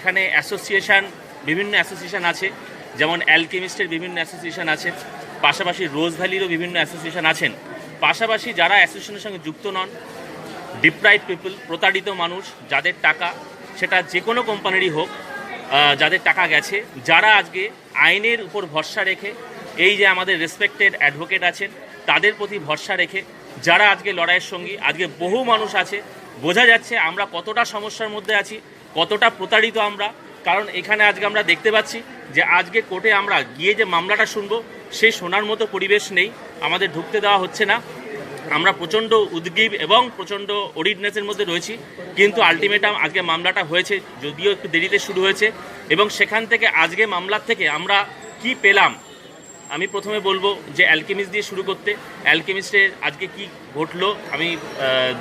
এখানে অ্যাসোসিয়েশন বিভিন্ন অ্যাসোসিয়েশন আছে, যেমন অ্যালকেমিস্টের বিভিন্ন অ্যাসোসিয়েশন আছে, পাশাপাশি রোজ ভ্যালিরও বিভিন্ন অ্যাসোসিয়েশন আছেন। পাশাপাশি যারা অ্যাসোসিয়েশনের সঙ্গে যুক্ত নন, ডিপ্রাইভড পিপল, প্রতারিত মানুষ, যাদের টাকা সেটা যে কোনো কোম্পানিরই হোক, যাদের টাকা গেছে, যারা আজকে আইনের উপর ভরসা রেখে, এই যে আমাদের রেসপেক্টেড অ্যাডভোকেট আছেন তাদের প্রতি ভরসা রেখে যারা আজকে লড়াইয়ের সঙ্গী, আজকে বহু মানুষ আছে, বোঝা যাচ্ছে আমরা কতটা সমস্যার মধ্যে আছি, কতটা প্রতারিত আমরা। কারণ এখানে আজকে আমরা দেখতে পাচ্ছি যে আজকে কোর্টে আমরা গিয়ে যে মামলাটা শুনবো সেই শোনার মতো পরিবেশ নেই, আমাদের ঢুকতে দেওয়া হচ্ছে না। আমরা প্রচণ্ড উদ্গ্রীব এবং প্রচণ্ড অডিডনেসের মধ্যে রয়েছি, কিন্তু আলটিমেটাম আজকে মামলাটা হয়েছে, যদিও একটু দেরিতে শুরু হয়েছে, এবং সেখান থেকে আজকে মামলার থেকে আমরা কি পেলাম। আমি প্রথমে বলবো যে অ্যালকেমিস্ট দিয়ে শুরু করতে। অ্যালকেমিস্টের আজকে কি ঘটলো, আমি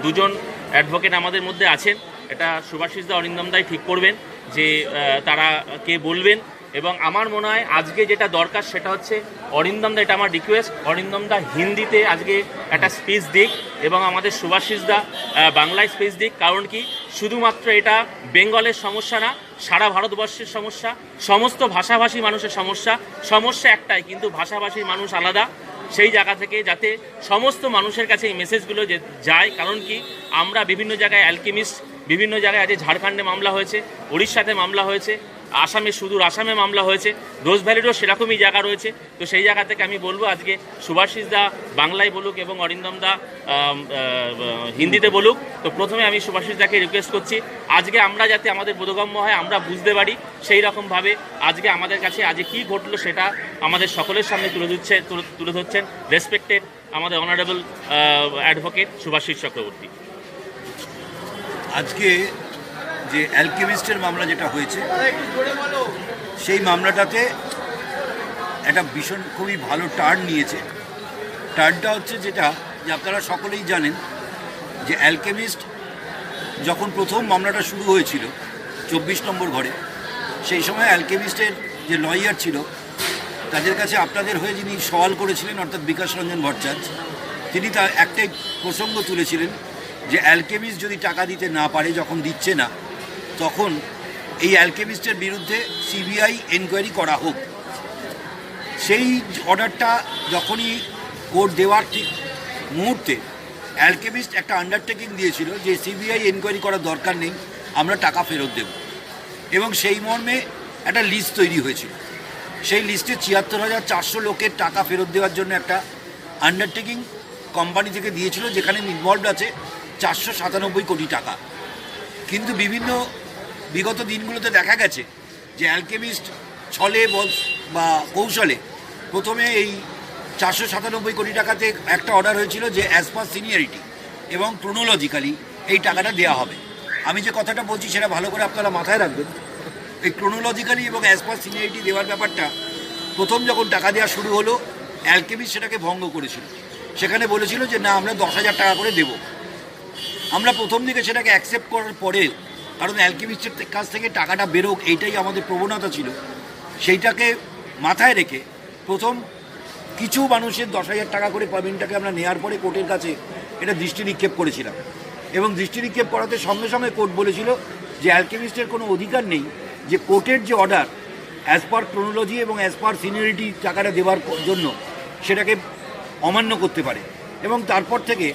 দুজন অ্যাডভোকেট আমাদের মধ্যে আছেন, এটা সুভাষিস দা, অরিন্দম দাই ঠিক করবেন যে তারা কে বলবেন। এবং আমার মনে হয় আজকে যেটা দরকার সেটা হচ্ছে অরিন্দম দা, এটা আমার রিকোয়েস্ট, অরিন্দম দা হিন্দিতে আজকে একটা স্পিচ দিক এবং আমাদের সুভাষিস দা বাংলায় স্পিচ দিক। কারণ কি, শুধুমাত্র এটা বেঙ্গলের সমস্যা না, সারা ভারতবর্ষের সমস্যা, সমস্ত ভাষাভাষী মানুষের সমস্যা। সমস্যা একটাই, কিন্তু ভাষাভাষীর মানুষ আলাদা। সেই জায়গা থেকে যাতে সমস্ত মানুষের কাছে এই মেসেজগুলো যায়। কারণ কি, আমরা বিভিন্ন জায়গায় অ্যালকেমিস্ট, বিভিন্ন জায়গায় আজকে ঝাড়খণ্ডে মামলা হয়েছে, উড়িষ্যাতে মামলা হয়েছে, আসামে, সুদূর আসামে মামলা হয়েছে, রোজ ভ্যালিরও সেরকমই জায়গা রয়েছে। তো সেই জায়গা থেকে আমি বলবো আজকে সুভাষিস দা বাংলায় বলুক এবং অরিন্দম দা হিন্দিতে বলুক। তো প্রথমে আমি সুভাষিস দাকে রিকোয়েস্ট করছি আজকে আমরা যাতে আমাদের বোধগম্য হয়, আমরা বুঝতে পারি, সেই রকমভাবে আজকে আমাদের কাছে আজকে কী ঘটলো সেটা আমাদের সকলের সামনে তুলে ধরছেন রেসপেক্টেড আমাদের অনারেবল অ্যাডভোকেট সুভাষিস চক্রবর্তী। আজকে যে অ্যালকেমিস্টের মামলা যেটা হয়েছে, সেই মামলাটাতে একটা ভীষণ খুবই ভালো টার্ন নিয়েছে। টার্নটা হচ্ছে যেটা যে আপনারা সকলেই জানেন যে অ্যালকেমিস্ট যখন প্রথম মামলাটা শুরু হয়েছিল 24 নম্বর ঘরে, সেই সময় অ্যালকেমিস্টের যে লয়ার ছিল তাদের কাছে আপনাদের হয়ে যিনি সওয়াল করেছিলেন, অর্থাৎ বিকাশ রঞ্জন ভট্টাচার্য, তিনি তার একটাই প্রসঙ্গ তুলেছিলেন যে অ্যালকেমিস্ট যদি টাকা দিতে না পারে, যখন দিচ্ছে না, তখন এই অ্যালকেমিস্টের বিরুদ্ধে সিবিআই এনকোয়ারি করা হোক। সেই অর্ডারটা যখনই কোর্ট দেওয়ার ঠিক মুহূর্তে অ্যালকেমিস্ট একটা আন্ডারটেকিং দিয়েছিল যে সিবিআই এনকোয়ারি করার দরকার নেই, আমরা টাকা ফেরত দেব। এবং সেই মর্মে একটা লিস্ট তৈরি হয়েছিল। সেই লিস্টে ৭৪,৪০০ লোকের টাকা ফেরত দেওয়ার জন্য একটা আন্ডারটেকিং কোম্পানি থেকে দিয়েছিল, যেখানে ইনভলভড আছে ৪৯৭ কোটি টাকা। কিন্তু বিভিন্ন বিগত দিনগুলোতে দেখা গেছে যে অ্যালকেমিস্ট ছলে বা কৌশলে প্রথমে এই ৪৯৭ কোটি টাকাতে একটা অর্ডার হয়েছিল যে অ্যাজ পার সিনিয়রিটি এবং ক্রোনোলজিক্যালি এই টাকাটা দেওয়া হবে। আমি যে কথাটা বলছি সেটা ভালো করে আপনারা মাথায় রাখবেন। এই ক্রোনোলজিক্যালি এবং অ্যাজ পার সিনিয়রিটি দেওয়ার ব্যাপারটা প্রথম যখন টাকা দেওয়া শুরু হলো, অ্যালকেমিস্ট সেটাকে ভঙ্গ করেছিল। সেখানে বলেছিল যে না, আমরা ১০,০০০ টাকা করে দেব। আমরা প্রথম দিকে সেটাকে অ্যাকসেপ্ট করার পরে, কারণ অ্যালকেমিস্টের কাছ থেকে টাকাটা বেরোক এইটাই আমাদের প্রবণতা ছিল, সেইটাকে মাথায় রেখে প্রথম কিছু মানুষের ১০,০০০ টাকা করে পেমেন্টটাকে আমরা নেওয়ার পরে কোর্টের কাছে এটা দৃষ্টি নিক্ষেপ করেছিলাম। এবং দৃষ্টি নিক্ষেপ করাতে সঙ্গে সঙ্গে কোর্ট বলেছিল যে অ্যালকেমিস্টের কোনো অধিকার নেই যে কোর্টের যে অর্ডার অ্যাজ পার ক্রোনোলজি এবং অ্যাজ পার সিনিয়রিটি টাকাটা দেওয়ার জন্য সেটাকে অমান্য করতে পারে। এবং তারপর থেকে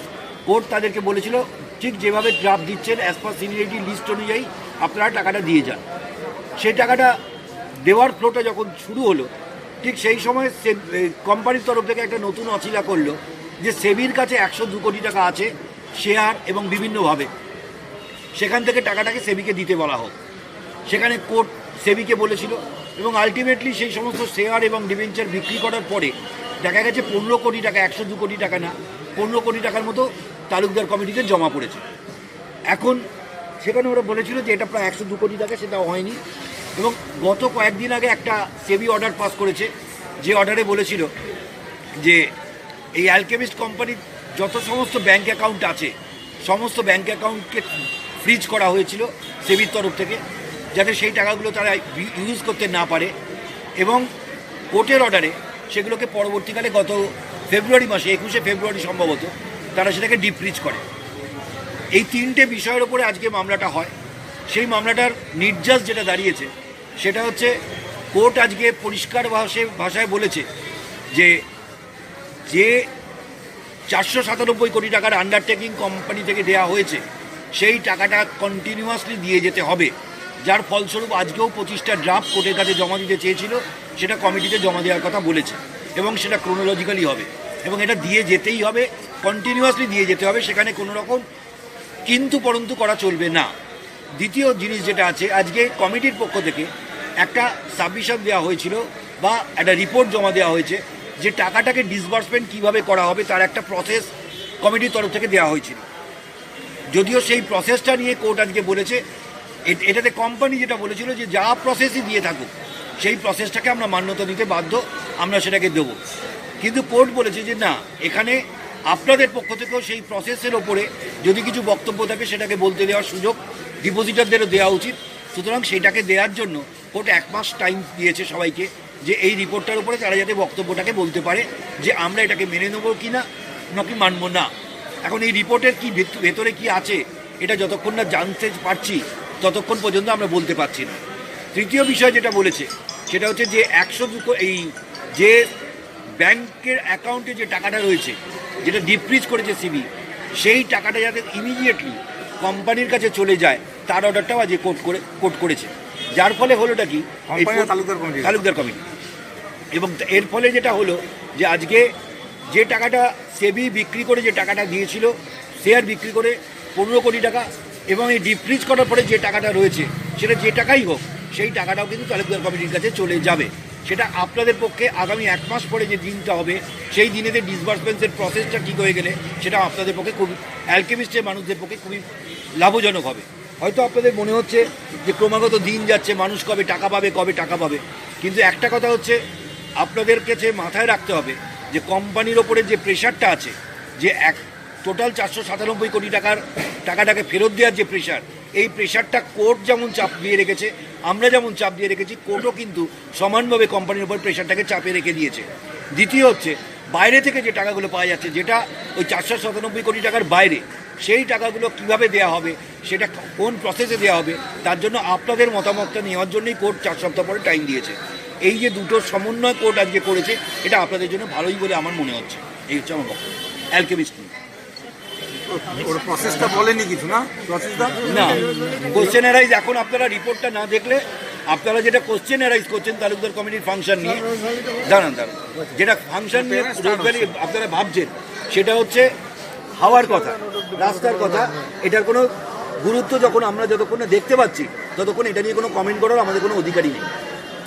কোর্ট তাদেরকে বলেছিল ঠিক যেভাবে ড্রাফট দিচ্ছেন অ্যাজ পার সিনিয়রিটি লিস্ট অনুযায়ী আপনারা টাকাটা দিয়ে যান। সেই টাকাটা দেওয়ার ফ্লোটা যখন শুরু হলো, ঠিক সেই সময় কোম্পানির তরফ থেকে একটা নতুন অছিলা করলো যে সেবির কাছে ১০২ কোটি টাকা আছে শেয়ার এবং বিভিন্নভাবে, সেখান থেকে টাকাটাকে সেবিকে দিতে বলা হোক। সেখানে কোর্ট সেবিকে বলেছিল এবং আলটিমেটলি সেই সমস্ত শেয়ার এবং ডিবেঞ্চার বিক্রি করার পরে দেখা গেছে ১৫ কোটি টাকা, ১০২ কোটি টাকা না, ১৫ কোটি টাকার মতো তালুকদার কমিটিতে জমা পড়েছে। এখন সেখানে ওরা বলেছিল যে এটা প্রায় ১০২ কোটি টাকা, সেটা হয়নি। এবং গত কয়েকদিন আগে একটা সেবি অর্ডার পাস করেছে, যে অর্ডারে বলেছিল যে এই অ্যালকেমিস্ট কোম্পানির যত সমস্ত ব্যাঙ্ক অ্যাকাউন্ট আছে সমস্ত ব্যাঙ্ক অ্যাকাউন্টকে ফ্রিজ করা হয়েছিল সেবির তরফ থেকে, যাতে সেই টাকাগুলো তারা ইউজ করতে না পারে। এবং কোর্টের অর্ডারে সেগুলোকে পরবর্তীকালে গত ফেব্রুয়ারি মাসে, ২১শে ফেব্রুয়ারি সম্ভবত, তারা সেটাকে ডিফ্রিজ করে। এই তিনটে বিষয়ের ওপরে আজকে মামলাটা হয়। সেই মামলাটার নির্যাস যেটা দাঁড়িয়েছে সেটা হচ্ছে কোর্ট আজকে পরিষ্কার ভাষায় বলেছে যে 497 কোটি টাকার আন্ডারটেকিং কোম্পানি থেকে দেওয়া হয়েছে সেই টাকাটা কন্টিনিউয়াসলি দিয়ে যেতে হবে, যার ফলস্বরূপ আজকেও 25টা ড্রাফট কোর্টের কাছে জমা দিতে চেয়েছিল, সেটা কমিটিতে জমা দেওয়ার কথা বলেছে এবং সেটা ক্রোনোলজিক্যালি হবে এবং এটা দিয়ে যেতেই হবে, কন্টিনিউয়াসলি দিয়ে যেতে হবে, সেখানে কোনো রকম কিন্তু পরন্তু করা চলবে না। দ্বিতীয় জিনিস যেটা আছে, আজকে কমিটির পক্ষ থেকে একটা সাবমিশন দেওয়া হয়েছিল বা একটা রিপোর্ট জমা দেওয়া হয়েছে যে টাকাটাকে ডিসবার্সমেন্ট কিভাবে করা হবে তার একটা প্রসেস কমিটির তরফ থেকে দেওয়া হয়েছিল। যদিও সেই প্রসেসটা নিয়ে কোর্ট আজকে বলেছে এটাতে কোম্পানি যেটা বলেছিল যে যা প্রসেসই দিয়ে থাকুক সেই প্রসেসটাকে আমরা মান্যতা দিতে বাধ্য, আমরা সেটাকে দেব। কিন্তু কোর্ট বলেছে যে না, এখানে আপনাদের পক্ষ থেকেও সেই প্রসেসের ওপরে যদি কিছু বক্তব্য থাকে সেটাকে বলতে দেওয়ার সুযোগ ডিপোজিটারদেরও দেওয়া উচিত। সুতরাং সেটাকে দেওয়ার জন্য কোর্ট 1 মাস টাইম দিয়েছে সবাইকে যে এই রিপোর্টটার উপরে তারা যাতে বক্তব্যটাকে বলতে পারে যে আমরা এটাকে মেনে নেবো কি না, নাকি মানবো না। এখন এই রিপোর্টের কি ভেতরে কি আছে এটা যতক্ষণ না জানতে পারছি ততক্ষণ পর্যন্ত আমরা বলতে পারছি না। তৃতীয় বিষয় যেটা বলেছে সেটা হচ্ছে যে 102 এই যে ব্যাংকের অ্যাকাউন্টে যে টাকাটা রয়েছে যেটা ডিফ্রিজ করেছে সিবি, সেই টাকাটা যাতে ইমিডিয়েটলি কোম্পানির কাছে চলে যায় তার অর্ডারটাও আজকে কোর্ট করেছে। যার ফলে হলোটা কি, তালুকদার কমিটি, এবং এর ফলে যেটা হলো যে আজকে যে টাকাটা সেবি বিক্রি করে যে টাকাটা দিয়েছিল, শেয়ার বিক্রি করে 15 কোটি টাকা, এবং এই ডিফ্রিজ করার পরে যে টাকাটা রয়েছে সেটা যে টাকাই হোক সেই টাকাটাও কিন্তু তালুকদার কমিটির কাছে চলে যাবে। সেটা আপনাদের পক্ষে আগামী 1 মাস পরে যে দিনটা হবে সেই দিনেতে ডিসবার্সমেন্টের প্রসেসটা ঠিক হয়ে গেলে সেটা আপনাদের পক্ষে খুব অ্যালকেমিস্টের মানুষদের পক্ষে খুবই লাভজনক হবে। হয়তো আপনাদের মনে হচ্ছে যে ক্রমাগত দিন যাচ্ছে, মানুষ কবে টাকা পাবে, কিন্তু একটা কথা হচ্ছে আপনাদের কাছে মাথায় রাখতে হবে যে কোম্পানির ওপরে যে প্রেশারটা আছে, যে টোটাল 497 কোটি টাকাটাকে ফেরত দেওয়ার যে প্রেশার, এই প্রেশারটা কোর্ট যেমন চাপ দিয়ে রেখেছে, আমরা যেমন চাপ দিয়ে রেখেছি, কোর্টও কিন্তু সমানভাবে কোম্পানির উপর প্রেশারটাকে চাপে রেখে দিয়েছে। দ্বিতীয় হচ্ছে বাইরে থেকে যে টাকাগুলো পাওয়া যাচ্ছে, যেটা ওই 497 কোটি টাকার বাইরে, সেই টাকাগুলো কিভাবে দেওয়া হবে, সেটা কোন প্রসেসে দেওয়া হবে, তার জন্য আপনাদের মতামতটা নেওয়ার জন্যই কোর্ট 4 সপ্তাহ পরে টাইম দিয়েছে। এই যে দুটোর সমন্বয় কোর্ট আজকে করেছে, এটা আপনাদের জন্য ভালোই বলে আমার মনে হচ্ছে। এই হচ্ছে আমার বক্তব্য। অ্যালকেমিস্ট ওর প্রসেসটা বলেনি কিছু না, প্রসেসটা না, কোশ্চেন অ্যারাইজ এখন আপনারা রিপোর্টটা না দেখলে আপনারা যেটা কোশ্চেন অ্যারাইজ করছেন তালুকদার কমিটির ফাংশন নিয়ে, দাঁড়ান যেটা ফাংশন নিয়ে রোজভ্যালি আপনারা ভাবছেন সেটা হচ্ছে হাওয়ার কথা, রাস্তার কথা, এটার কোনো গুরুত্ব আমরা যতক্ষণ না দেখতে পাচ্ছি ততক্ষণ এটা নিয়ে কোনো কমেন্ট করার আমাদের কোনো অধিকারই নেই।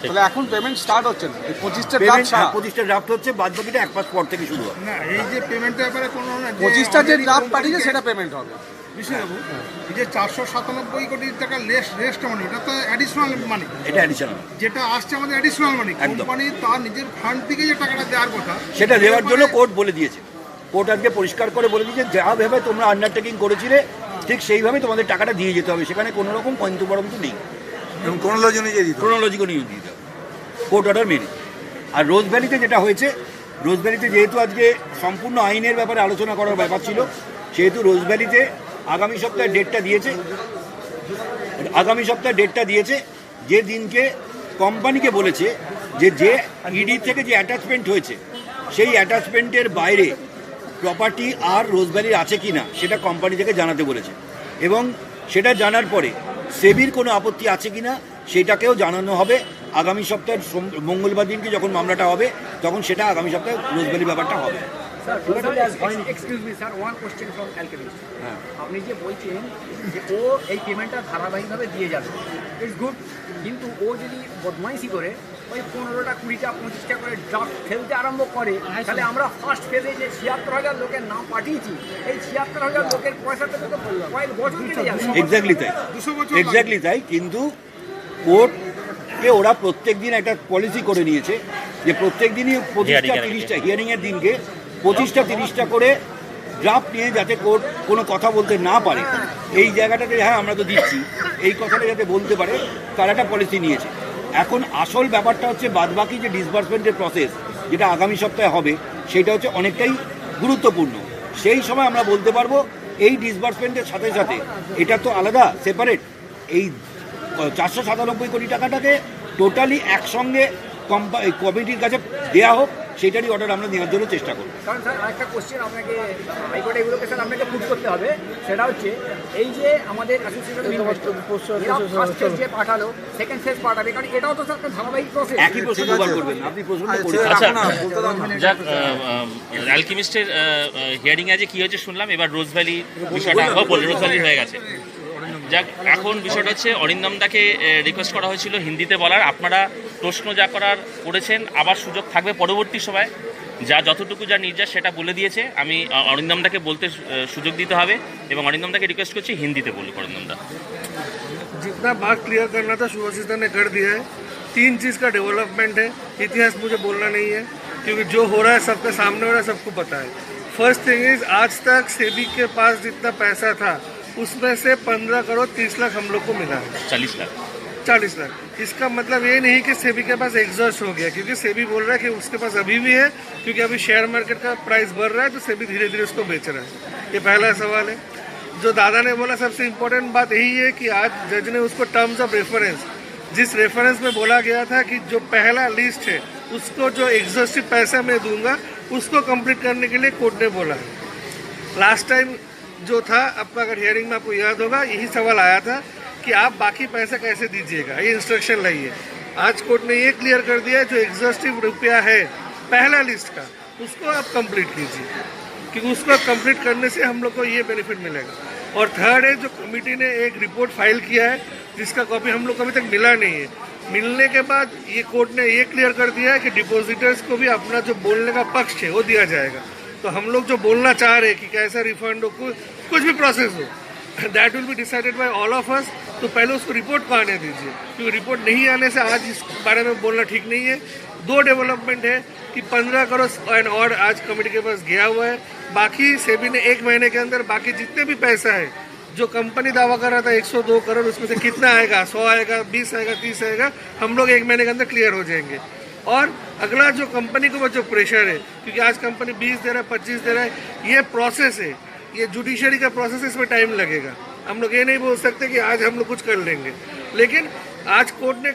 তাহলে এখন পেমেন্ট স্টার্ট হচ্ছে না, 25টা ড্রাফট হচ্ছে, বাদ বাকিটা 1 মাস পর থেকে শুরু হবে। না, এই যে পেমেন্টের ব্যাপারে কোনো 25টা যে ড্রাফট পাঠিয়েছে সেটা পেমেন্ট হবে। বিশ্ববাবু, এই যে 497 কোটি টাকা রেস্ট মানি, এটা তো অ্যাডিশনাল মানি, এটা অ্যাডিশনাল, যেটা আসছে আমাদের অ্যাডিশনাল মানি। কোম্পানি তার নিজের ফান্ড থেকে যে টাকাটা দেওয়ার কথা সেটা দেওয়ার জন্য কোর্ট বলে দিয়েছে। কোর্ট আজকে পরিষ্কার করে বলে দিয়েছে যা ভেবে তোমরা আন্ডারটেকিং করেছিলে ঠিক সেইভাবে তোমাদের টাকাটা দিয়ে যেতে হবে, সেখানে কোনো রকম কিন্তু পরন্তু নেই, এবং ক্রোনোলজি অনুযায়ী নিয়ে দিতে হবে কোর্ট অর্ডার মেনে। আর রোজভ্যালিতে যেটা হয়েছে, রোজভ্যালিতে যেহেতু আজকে সম্পূর্ণ আইনের ব্যাপারে আলোচনা করার ব্যাপার ছিল, সেহেতু রোজভ্যালিতে আগামী সপ্তাহে ডেটটা দিয়েছে, যে দিনকে কোম্পানিকে বলেছে যে ইডি থেকে যে অ্যাটাচমেন্ট হয়েছে সেই অ্যাটাচমেন্টের বাইরে প্রপার্টি আর রোজভ্যালির আছে কি না সেটা কোম্পানি থেকে জানাতে বলেছে, এবং সেটা জানার পরে সেবির কোনো আপত্তি আছে কি না সেটাকেও জানানো হবে। আগামী সপ্তাহের মঙ্গলবার দিনকে যখন মামলাটা হবে তখন সেটা আগামী সপ্তাহে রোজভ্যালি ব্যাপারটা হবে। Excuse me sir, one question from alchemist. আপনি যে বলছেন যে ও এই পেমেন্টটা ধারাবাহিকভাবে দিয়ে যাবে, ইটস গুড, কিন্তু ও যদি বদমাইশি করে ওই 15টা 20টা 25টা করে ড্রাফট ফেলতে আরম্ভ করে, তাহলে আমরা ফার্স্ট ফেজে যে 76,000 লোকের নাম পাঠিয়েছি, এই 76,000 লোকের পয়সাটা তো কয়েক বছর কেটে যাবে। এক্স্যাক্টলি তাই, কিন্তু কোর্টকে ওরা প্রত্যেক দিন একটা পলিসি করে নিয়েছে যে প্রত্যেক দিনই 25টা-30টা হিয়ারিংয়ের দিনকে 25টা-30টা করে ড্রাফট নিয়ে যাতে কোর্ট কোনো কথা বলতে না পারে, এই জায়গাটাতে হ্যাঁ আমরা তো দিচ্ছি এই কথাটা যাতে বলতে পারে, তার একটা পলিসি নিয়েছে। এখন আসল ব্যাপারটা হচ্ছে বাদবাকি যে ডিসবার্সমেন্টের প্রসেস যেটা আগামী সপ্তাহে হবে সেটা হচ্ছে অনেকটাই গুরুত্বপূর্ণ। সেই সময় আমরা বলতে পারবো এই ডিসবার্সমেন্টের সাথে সাথে এটা তো আলাদা সেপারেট, এই 497 কোটি টাকাটাকে টোটালি একসঙ্গে কমিটির কাছে দেওয়া হোক, সেটারই অর্ডার আমরা নেওয়ার জন্য চেষ্টা করব। কারণ স্যার আরেকটা কোশ্চেন আপনাকে হাইকোর্টে এগুলোকে স্যার আপনাকে পুট করতে হবে, সেটা হচ্ছে এই যে আমাদের অ্যাসোসিয়েশন ফার্স্ট ফেজ যে পাঠালো, সেকেন্ড ফেজ পাঠাবে, কারণ এটাও তো স্যার একটা ধারাবাহিক প্রসেস। একই প্রশ্ন দুবার করবেন, আপনি প্রশ্নটা করেছেন। আচ্ছা বলতে দাও না। যাক, অ্যালকেমিস্টের হিয়ারিং এ যে কি হয়েছে শুনলাম, এবার রোজ ভ্যালি বিষয়টা রোজ ভ্যালি হয়ে গেছে। যাক, এখন বিষয়টা হচ্ছে অরিন্দম দাকে রিকোয়েস্ট করা হয়েছিল হিন্দিতে বলার, আপনারা প্রশ্ন যা করার করেছেন, আবার সুযোগ থাকবে পরবর্তী সময়, যা যতটুকু যা নির্যাস সেটা বলে দিয়েছে। আমি অরিন্দম দাকে বলতে সুযোগ দিতে হবে এবং অরিন্দম দাকে রিকোয়েস্ট করছি হিন্দিতে বলুক। অরিন্দম দা, जितना बात क्लियर करना था शुभाशीष दा ने कर दिया है। 3 चीज़ का डेवलपमेंट है, इतिहास मुझे बोलना नहीं है क्योंकि जो हो रहा है सबके सामने हो रहा है, सबको पता है। फर्स्ट थिंग इज, आज तक सेबी के पास जितना पैसा था उसमें से 15 करोड़ 30 लाख हम लोग को मिला है। 40 लाख। 40 लाख। इसका मतलब ये नहीं कि सेबी के पास एग्जॉस्ट हो गया, क्योंकि सेबी बोल रहा है कि उसके पास अभी भी है, क्योंकि अभी शेयर मार्केट का प्राइस बढ़ रहा है तो सेबी धीरे धीरे उसको बेच रहा है। ये पहला सवाल है। जो दादा ने बोला, सबसे इम्पोर्टेंट बात यही है कि आज जज ने उसको टर्म्स ऑफ रेफरेंस, जिस रेफरेंस में बोला गया था कि जो पहला लिस्ट है उसको जो एग्जॉस्टिव पैसा मैं दूंगा उसको कंप्लीट करने के लिए कोर्ट ने बोला है। लास्ट टाइम जो था, आपका अगर हियरिंग में आपको याद होगा, यही सवाल आया था कि आप बाकी पैसा कैसे दीजिएगा, ये इंस्ट्रक्शन लाइए। आज कोर्ट ने ये क्लियर कर दिया है, जो एग्जॉस्टिव रुपया है पहला लिस्ट का उसको आप कंप्लीट कीजिए, क्योंकि उसको कंप्लीट करने से हम लोग को ये बेनिफिट मिलेगा। और थर्ड है, जो कमेटी ने एक रिपोर्ट फाइल किया है जिसका कॉपी हम लोग को अभी तक मिला नहीं है, मिलने के बाद ये कोर्ट ने ये क्लियर कर दिया है कि डिपॉजिटर्स को भी अपना जो बोलने का पक्ष है वो दिया जाएगा। तो हम लोग जो बोलना चाह रहे हैं कि कैसा रिफंड हो, कुछ भी प्रोसेस हो, that will be decided by all of us. तो पहले उसको रिपोर्ट को आने दीजिए, क्योंकि रिपोर्ट नहीं आने से आज इस बारे में बोलना ठीक नहीं है। 2 डेवलपमेंट है कि 15 करोड़ एंड और आज कमेटी के पास गया हुआ है, बाकी सेबी ने 1 महीने के अंदर बाकी जितने भी पैसा है, जो कंपनी दावा कर रहा था 102 करोड़, उसमें से कितना आएगा, 100 आएगा, 20 आएगा, 30 आएगा, हम लोग 1 महीने के अंदर क्लियर हो जाएंगे। और अगला जो कंपनी को जो प्रेशर है, क्योंकि आज कंपनी 20 दे रहा है, 25 दे रहा है, ये प्रोसेस है, ये जुडिशरी का प्रोसेस है, इसमें टाइम लगेगा। हम लोग ये नहीं बोल सकते कि आज हम लोग कुछ कर लेंगे, लेकिन आज कोर्ट ने